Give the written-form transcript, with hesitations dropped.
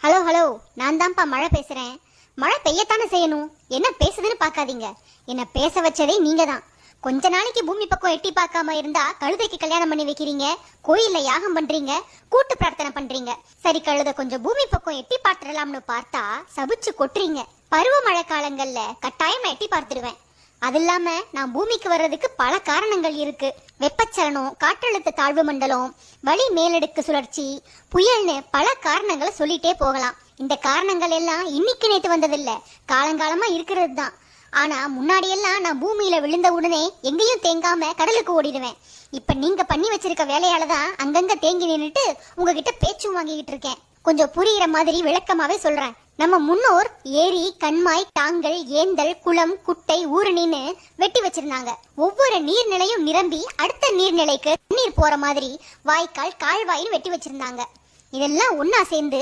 Hello hello, நான் தான்ப்பா மழை பேசுறேன். மழை பெய்யத்தானே செய்யணும். என்ன பேசுதுன்னு பார்க்காதீங்க. என்ன பேச வச்சதே நீங்க தான். கொஞ்ச நாளைக்கு பூமி பக்கம் எட்டி பார்க்காம இருந்தா கழுதைக்கு கல்யாணம் பண்ணி வைக்கிறீங்க, கோயில்ல யாகம் பண்றீங்க, கூட்டு பிரார்த்தனை பண்றீங்க. சரி, கழுத கொஞ்சம் பூமி பக்கம் எட்டி பார்த்துடலாம்னு பார்த்தா சபிச்சு கொட்டுறீங்க. பருவ மழை காலங்கள்ல கட்டாயமா எட்டி பார்த்துடுவேன். அது இல்லாம நான் பூமிக்கு வர்றதுக்கு பல காரணங்கள் இருக்கு. வெப்பச்சலனம், காற்றழுத்த தாழ்வு மண்டலம், வளி மேலடுக்கு சுழற்சி, புயல்னு பல காரணங்களை சொல்லிட்டே போகலாம். இந்த காரணங்கள் எல்லாம் இன்னைக்கு நேத்து வந்ததில்ல, காலங்காலமா இருக்கிறது தான். ஆனா முன்னாடி எல்லாம் நான் பூமியில விழுந்த உடனே எங்கேயும் தேங்காம கடலுக்கு ஓடிடுவேன். இப்ப நீங்க பண்ணி வச்சிருக்க வேலையால தான் அங்கங்க தேங்கி நின்னுட்டு உங்ககிட்ட பேச்சும் வாங்கிக்கிட்டு இருக்கேன். கொஞ்சம் புரியுற மாதிரி விளக்கமாவே சொல்றேன். நம்ம முன்னோர் ஏரி, கண்மாய், தாங்கல், ஏந்தல், குளம், குட்டை, ஊரணின்னு வெட்டி வச்சிருந்தாங்க. ஒவ்வொரு நீர்நிலையும் நிரம்பி அடுத்த நீர்நிலைக்கு தண்ணீர் போற மாதிரி வாய்க்கால், கால்வாயின்னு வெட்டி வச்சிருந்தாங்க. இதெல்லாம் ஒன்னா சேர்ந்து